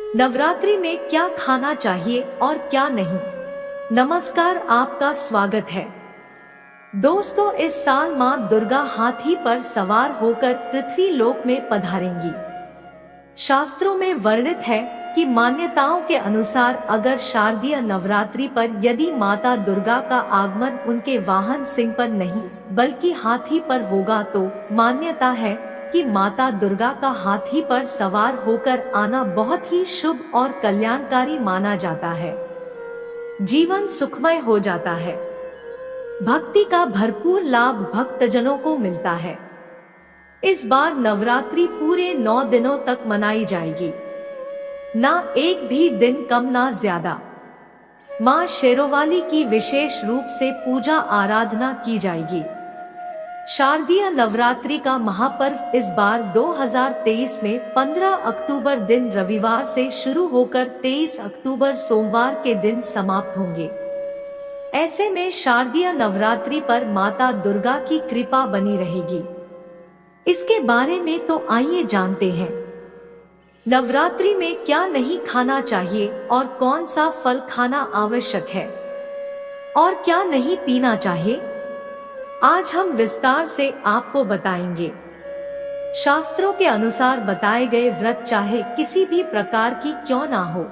नवरात्रि में क्या खाना चाहिए और क्या नहीं। नमस्कार, आपका स्वागत है। दोस्तों, इस साल मां दुर्गा हाथी पर सवार होकर पृथ्वी लोक में पधारेंगी। शास्त्रों में वर्णित है कि मान्यताओं के अनुसार अगर शारदीय नवरात्रि पर यदि माता दुर्गा का आगमन उनके वाहन सिंह पर नहीं बल्कि हाथी पर होगा तो मान्यता है कि माता दुर्गा का हाथी पर सवार होकर आना बहुत ही शुभ और कल्याणकारी माना जाता है। जीवन सुखमय हो जाता है। भक्ति का भरपूर लाभ भक्तजनों को मिलता है। इस बार नवरात्रि पूरे 9 दिनों तक मनाई जाएगी, ना एक भी दिन कम ना ज्यादा। मां शेरोवाली की विशेष रूप से पूजा आराधना की जाएगी। शारदीय नवरात्रि का महापर्व इस बार 2023 में 15 अक्टूबर दिन रविवार से शुरू होकर 23 अक्टूबर सोमवार के दिन समाप्त होंगे। ऐसे में शारदीय नवरात्रि पर माता दुर्गा की कृपा बनी रहेगी। इसके बारे में तो आइए जानते हैं। नवरात्रि में क्या नहीं खाना चाहिए और कौन सा फल खाना आवश्यक है और क्या नहीं पीना चाहिए, आज हम विस्तार से आपको बताएंगे। शास्त्रों के अनुसार बताए गए व्रत चाहे किसी भी प्रकार की क्यों ना हो,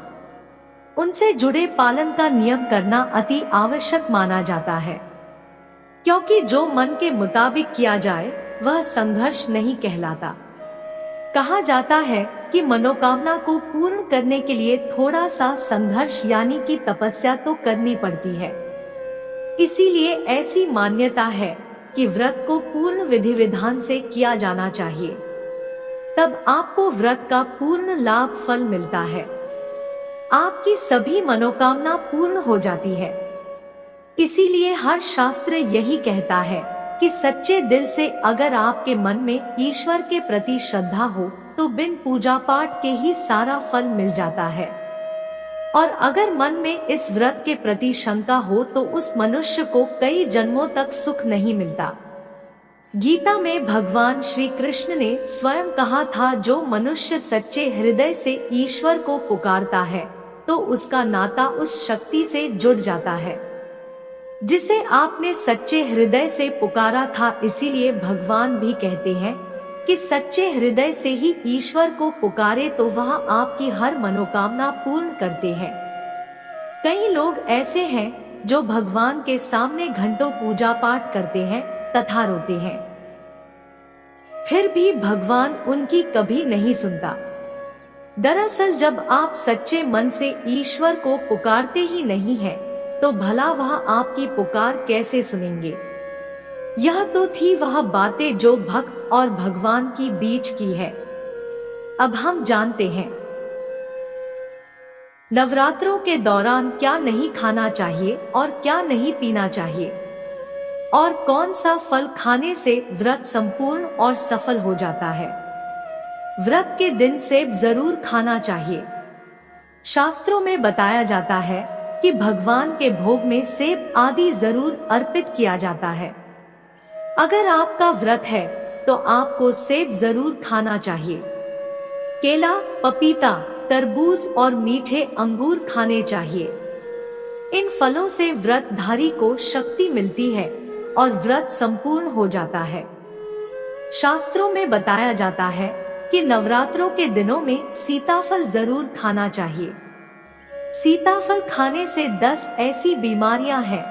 उनसे जुड़े पालन का नियम करना अति आवश्यक माना जाता है, क्योंकि जो मन के मुताबिक किया जाए वह संघर्ष नहीं कहलाता। कहा जाता है कि मनोकामना को पूर्ण करने के लिए थोड़ा सा संघर्ष यानी कि तपस्या तो करनी पड़ती है। इसीलिए ऐसी मान्यता है कि व्रत को पूर्ण विधि विधान से किया जाना चाहिए, तब आपको व्रत का पूर्ण लाभ फल मिलता है। आपकी सभी मनोकामना पूर्ण हो जाती है। इसीलिए हर शास्त्र यही कहता है कि सच्चे दिल से अगर आपके मन में ईश्वर के प्रति श्रद्धा हो तो बिन पूजा पाठ के ही सारा फल मिल जाता है, और अगर मन में इस व्रत के प्रति शंका हो तो उस मनुष्य को कई जन्मों तक सुख नहीं मिलता। गीता में भगवान श्री कृष्ण ने स्वयं कहा था, जो मनुष्य सच्चे हृदय से ईश्वर को पुकारता है तो उसका नाता उस शक्ति से जुड़ जाता है जिसे आपने सच्चे हृदय से पुकारा था। इसीलिए भगवान भी कहते हैं कि सच्चे हृदय से ही ईश्वर को पुकारे तो वह आपकी हर मनोकामना पूर्ण करते हैं। कई लोग ऐसे हैं जो भगवान के सामने घंटों पूजा पाठ करते हैं तथा रोते हैं, फिर भी भगवान उनकी कभी नहीं सुनता। दरअसल जब आप सच्चे मन से ईश्वर को पुकारते ही नहीं हैं, तो भला वह आपकी पुकार कैसे सुनेंगे। यह तो थी वह बातें जो भक्त और भगवान की बीच की है। अब हम जानते हैं नवरात्रों के दौरान क्या नहीं खाना चाहिए और क्या नहीं पीना चाहिए, और कौन सा फल खाने से व्रत संपूर्ण और सफल हो जाता है। व्रत के दिन सेब जरूर खाना चाहिए। शास्त्रों में बताया जाता है कि भगवान के भोग में सेब आदि जरूर अर्पित किया जाता है। अगर आपका व्रत है तो आपको सेब जरूर खाना चाहिए। केला, पपीता, तरबूज और मीठे अंगूर खाने चाहिए। इन फलों से व्रतधारी को शक्ति मिलती है और व्रत संपूर्ण हो जाता है। शास्त्रों में बताया जाता है कि नवरात्रों के दिनों में सीताफल जरूर खाना चाहिए। सीताफल खाने से 10 ऐसी बीमारियां हैं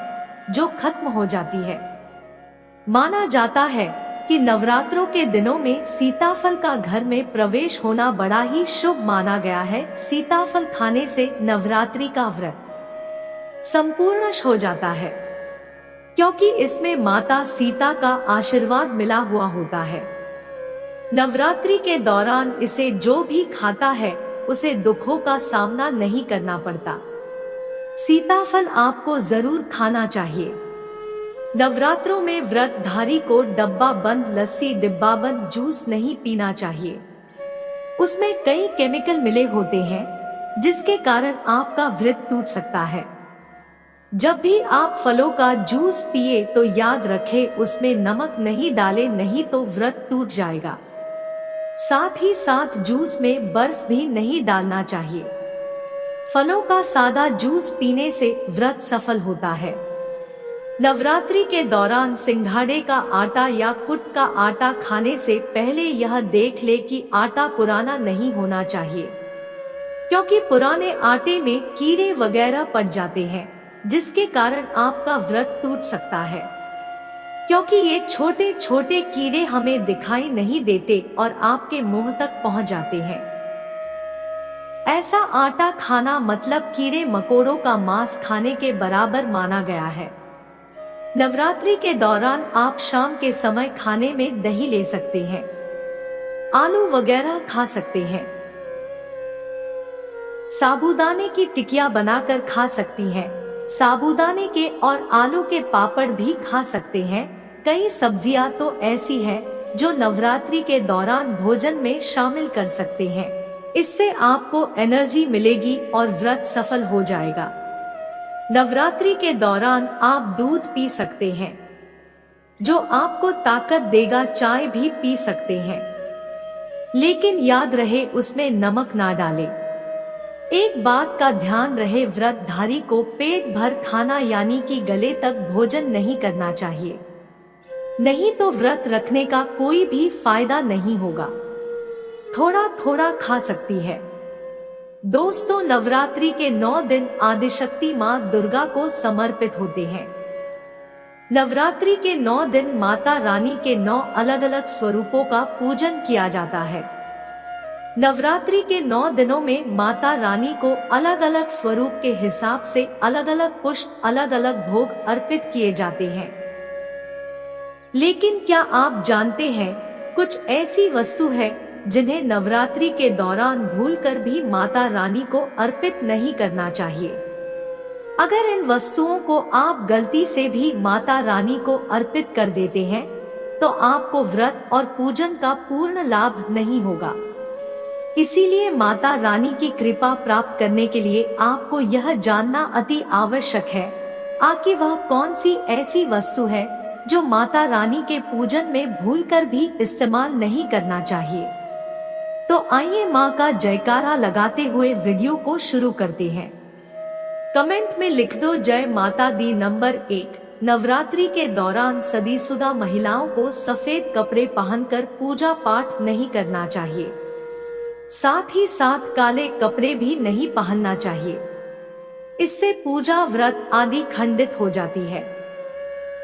जो खत्म हो जाती है। माना जाता है कि नवरात्रों के दिनों में सीताफल का घर में प्रवेश होना बड़ा ही शुभ माना गया है। सीताफल खाने से नवरात्रि का व्रत संपूर्ण हो जाता है, क्योंकि इसमें माता सीता का आशीर्वाद मिला हुआ होता है। नवरात्रि के दौरान इसे जो भी खाता है उसे दुखों का सामना नहीं करना पड़ता। सीताफल आपको जरूर खाना चाहिए। नवरात्रों में व्रतधारी को डब्बा बंद लस्सी, डिब्बा बंद जूस नहीं पीना चाहिए। उसमें कई केमिकल मिले होते हैं जिसके कारण आपका व्रत टूट सकता है। जब भी आप फलों का जूस पिए तो याद रखें उसमें नमक नहीं डालें, नहीं तो व्रत टूट जाएगा। साथ ही साथ जूस में बर्फ भी नहीं डालना चाहिए। फलों का सादा जूस पीने से व्रत सफल होता है। नवरात्रि के दौरान सिंघाड़े का आटा या कुट का आटा खाने से पहले यह देख ले कि आटा पुराना नहीं होना चाहिए, क्योंकि पुराने आटे में कीड़े वगैरह पड़ जाते हैं, जिसके कारण आपका व्रत टूट सकता है। क्योंकि ये छोटे छोटे कीड़े हमें दिखाई नहीं देते और आपके मुंह तक पहुंच जाते हैं। ऐसा आटा खाना मतलब कीड़े मकोड़ों का मांस खाने के बराबर माना गया है। नवरात्रि के दौरान आप शाम के समय खाने में दही ले सकते हैं, आलू वगैरह खा सकते हैं, साबूदाने की टिकिया बनाकर खा सकती हैं, साबूदाने के और आलू के पापड़ भी खा सकते हैं। कई सब्जियां तो ऐसी हैं जो नवरात्रि के दौरान भोजन में शामिल कर सकते हैं। इससे आपको एनर्जी मिलेगी और व्रत सफल हो जाएगा। नवरात्रि के दौरान आप दूध पी सकते हैं, जो आपको ताकत देगा। चाय भी पी सकते हैं, लेकिन याद रहे उसमें नमक ना डालें। एक बात का ध्यान रहे, व्रतधारी को पेट भर खाना यानी कि गले तक भोजन नहीं करना चाहिए, नहीं तो व्रत रखने का कोई भी फायदा नहीं होगा। थोड़ा थोड़ा खा सकती है। दोस्तों, नवरात्रि के 9 दिन आदिशक्ति माँ दुर्गा को समर्पित होते हैं। नवरात्रि के 9 दिन माता रानी के 9 अलग अलग स्वरूपों का पूजन किया जाता है। नवरात्रि के 9 दिनों में माता रानी को अलग अलग स्वरूप के हिसाब से अलग अलग पुष्प, अलग अलग भोग अर्पित किए जाते हैं। लेकिन क्या आप जानते हैं, कुछ ऐसी वस्तु है जिन्हें नवरात्रि के दौरान भूलकर भी माता रानी को अर्पित नहीं करना चाहिए। अगर इन वस्तुओं को आप गलती से भी माता रानी को अर्पित कर देते हैं, तो आपको व्रत और पूजन का पूर्ण लाभ नहीं होगा। इसीलिए माता रानी की कृपा प्राप्त करने के लिए आपको यह जानना अति आवश्यक है, आखिर वह कौन सी ऐसी वस्तु है जो माता रानी के पूजन में भूलकर भी इस्तेमाल नहीं करना चाहिए। तो आइए माँ का जयकारा लगाते हुए वीडियो को शुरू करते हैं। कमेंट में लिख दो जय माता दी। नंबर 1, नवरात्रि के दौरान शादीशुदा महिलाओं को सफेद कपड़े पहनकर पूजा पाठ नहीं करना चाहिए। साथ ही साथ काले कपड़े भी नहीं पहनना चाहिए। इससे पूजा, व्रत आदि खंडित हो जाती है।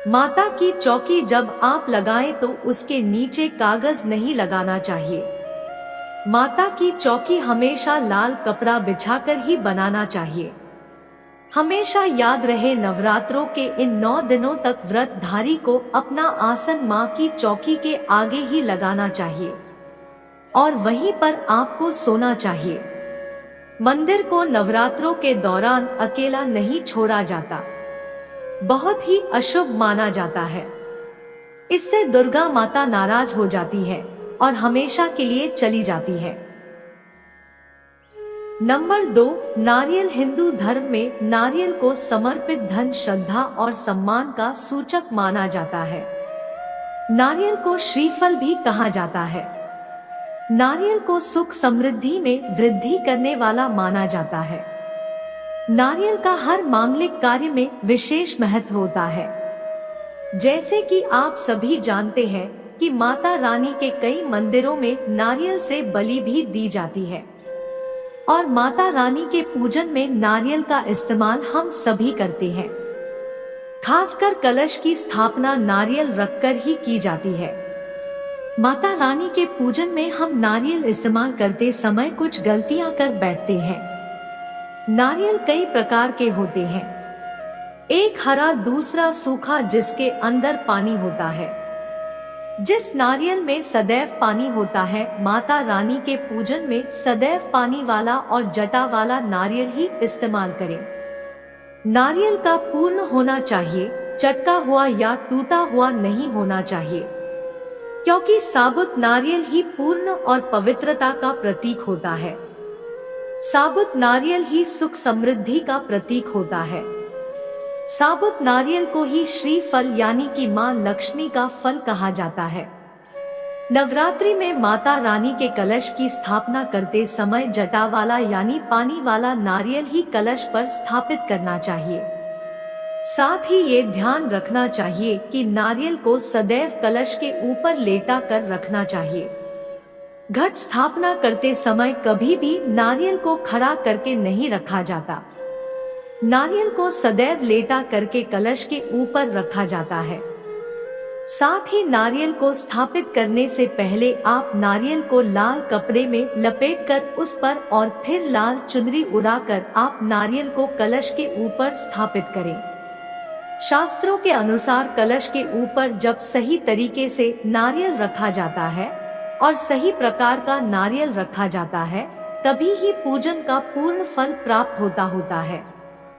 माता की चौकी जब आप लगाएं तो उसके नीचे कागज नहीं लगाना चाहिए। माता की चौकी हमेशा लाल कपड़ा बिछाकर ही बनाना चाहिए। हमेशा याद रहे, नवरात्रों के इन 9 दिनों तक व्रतधारी को अपना आसन माँ की चौकी के आगे ही लगाना चाहिए और वहीं पर आपको सोना चाहिए। मंदिर को नवरात्रों के दौरान अकेला नहीं छोड़ा जाता, बहुत ही अशुभ माना जाता है। इससे दुर्गा माता नाराज हो जाती है और हमेशा के लिए चली जाती है। नंबर 2, नारियल। हिंदू धर्म में नारियल को समर्पित धन, श्रद्धा और सम्मान का सूचक माना जाता है। नारियल को श्रीफल भी कहा जाता है। नारियल को सुख समृद्धि में वृद्धि करने वाला माना जाता है। नारियल का हर मांगलिक कार्य में विशेष महत्व होता है। जैसे कि आप सभी जानते हैं कि माता रानी के कई मंदिरों में नारियल से बलि भी दी जाती है और माता रानी के पूजन में नारियल का इस्तेमाल हम सभी करते हैं। खासकर कलश की स्थापना नारियल रखकर ही की जाती है। माता रानी के पूजन में हम नारियल इस्तेमाल करते समय कुछ गलतियां कर बैठते हैं। नारियल कई प्रकार के होते हैं, एक हरा, दूसरा सूखा जिसके अंदर पानी होता है। जिस नारियल में सदैव पानी होता है, माता रानी के पूजन में सदैव पानी वाला और जटा वाला नारियल ही इस्तेमाल करें। नारियल का पूर्ण होना चाहिए, चटका हुआ या टूटा हुआ नहीं होना चाहिए, क्योंकि साबुत नारियल ही पूर्ण और पवित्रता का प्रतीक होता है। साबुत नारियल ही सुख समृद्धि का प्रतीक होता है। साबुत नारियल को ही श्रीफल यानी कि मां लक्ष्मी का फल कहा जाता है। नवरात्रि में माता रानी के कलश की स्थापना करते समय जटा वाला यानी पानी वाला नारियल ही कलश पर स्थापित करना चाहिए। साथ ही ये ध्यान रखना चाहिए कि नारियल को सदैव कलश के ऊपर लेटा कर रखना चाहिए। घट स्थापना करते समय कभी भी नारियल को खड़ा करके नहीं रखा जाता। नारियल को सदैव लेटा करके कलश के ऊपर रखा जाता है। साथ ही नारियल को स्थापित करने से पहले आप नारियल को लाल कपड़े में लपेटकर उस पर और फिर लाल चुनरी उड़ाकर आप नारियल को कलश के ऊपर स्थापित करें। शास्त्रों के अनुसार कलश के ऊपर जब सही तरीके से नारियल रखा जाता है और सही प्रकार का नारियल रखा जाता है, तभी ही पूजन का पूर्ण फल प्राप्त होता है।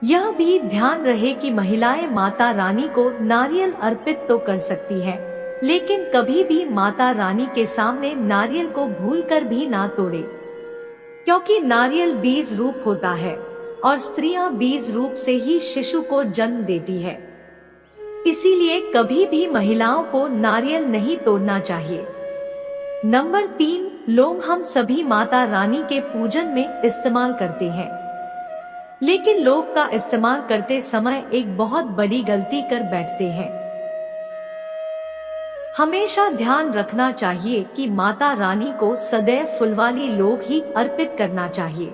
यह भी ध्यान रहे कि महिलाएं माता रानी को नारियल अर्पित तो कर सकती है, लेकिन कभी भी माता रानी के सामने नारियल को भूलकर भी ना तोड़े, क्योंकि नारियल बीज रूप होता है और स्त्रियां बीज रूप से ही शिशु को जन्म देती है। इसीलिए कभी भी महिलाओं को नारियल नहीं तोड़ना चाहिए। नंबर 3, लौंग हम सभी माता रानी के पूजन में इस्तेमाल करते हैं, लेकिन लोग का इस्तेमाल करते समय एक बहुत बड़ी गलती कर बैठते हैं। हमेशा ध्यान रखना चाहिए कि माता रानी को सदैव फूल वाली लौंग ही अर्पित करना चाहिए।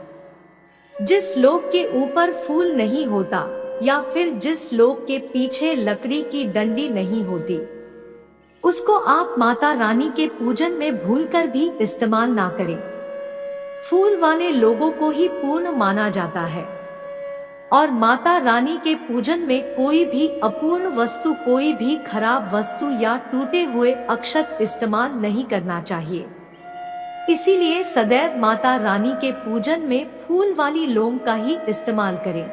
जिस लौंग के ऊपर फूल नहीं होता या फिर जिस लौंग के पीछे लकड़ी की डंडी नहीं होती, उसको आप माता रानी के पूजन में भूलकर भी इस्तेमाल ना करें। फूल वाले लोगों को ही पूर्ण माना जाता है और माता रानी के पूजन में कोई भी अपूर्ण वस्तु, कोई भी खराब वस्तु या टूटे हुए अक्षत इस्तेमाल नहीं करना चाहिए। इसीलिए सदैव माता रानी के पूजन में फूल वाली लौंग का ही इस्तेमाल करें।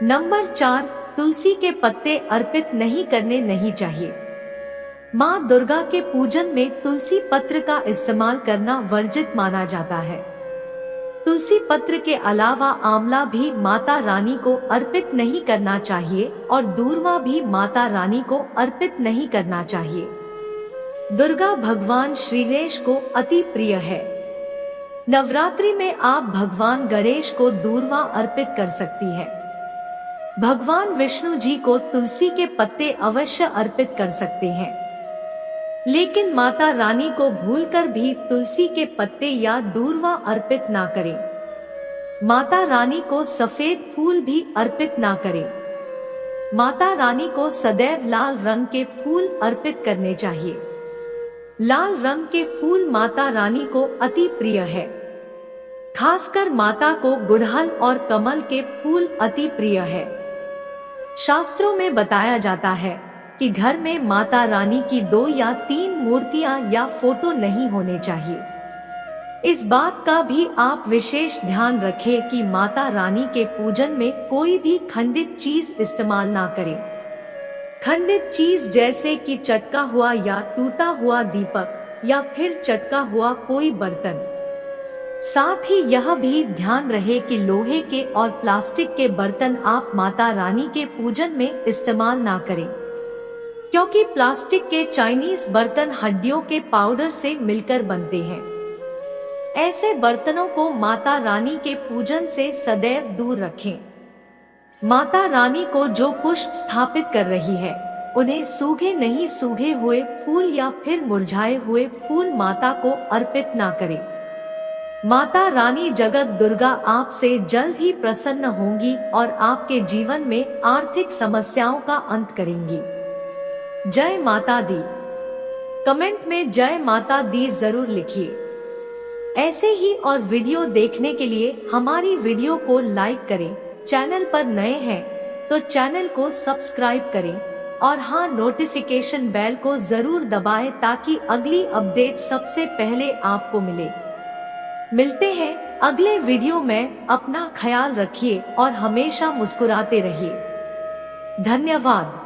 नंबर 4, तुलसी के पत्ते अर्पित नहीं करने नहीं चाहिए। माँ दुर्गा के पूजन में तुलसी पत्र का इस्तेमाल करना वर्जित माना जाता है। तुलसी पत्र के अलावा आंवला भी माता रानी को अर्पित नहीं करना चाहिए और दूर्वा भी माता रानी को अर्पित नहीं करना चाहिए। दुर्गा भगवान श्री गणेश को अति प्रिय है। नवरात्रि में आप भगवान गणेश को दूर्वा अर्पित कर सकती है। भगवान विष्णु जी को तुलसी के पत्ते अवश्य अर्पित कर सकते हैं, लेकिन माता रानी को भूलकर भी तुलसी के पत्ते या दूर्वा अर्पित ना करें। माता रानी को सफेद फूल भी अर्पित ना करें। माता रानी को सदैव लाल रंग के फूल अर्पित करने चाहिए। लाल रंग के फूल माता रानी को अति प्रिय है। खासकर माता को गुड़हल और कमल के फूल अति प्रिय है। शास्त्रों में बताया जाता है कि घर में माता रानी की 2 या 3 मूर्तियां या फोटो नहीं होने चाहिए। इस बात का भी आप विशेष ध्यान रखें कि माता रानी के पूजन में कोई भी खंडित चीज इस्तेमाल ना करें। खंडित चीज जैसे कि चटका हुआ या टूटा हुआ दीपक या फिर चटका हुआ कोई बर्तन। साथ ही यह भी ध्यान रहे कि लोहे के और प्लास्टिक के बर्तन आप माता रानी के पूजन में इस्तेमाल ना करें, क्योंकि प्लास्टिक के चाइनीज बर्तन हड्डियों के पाउडर से मिलकर बनते हैं। ऐसे बर्तनों को माता रानी के पूजन से सदैव दूर रखें। माता रानी को जो पुष्प स्थापित कर रही है, उन्हें सूखे नहीं सूखे हुए फूल या फिर मुरझाए हुए फूल माता को अर्पित ना करें। माता रानी जगत दुर्गा आपसे जल्द ही प्रसन्न होंगी और आपके जीवन में आर्थिक समस्याओं का अंत करेंगी। जय माता दी। कमेंट में जय माता दी जरूर लिखिए। ऐसे ही और वीडियो देखने के लिए हमारी वीडियो को लाइक करें। चैनल पर नए हैं तो चैनल को सब्सक्राइब करें और हाँ, नोटिफिकेशन बेल को जरूर दबाएं ताकि अगली अपडेट सबसे पहले आपको मिले। मिलते हैं अगले वीडियो में। अपना ख्याल रखिए और हमेशा मुस्कुराते रहिए। धन्यवाद।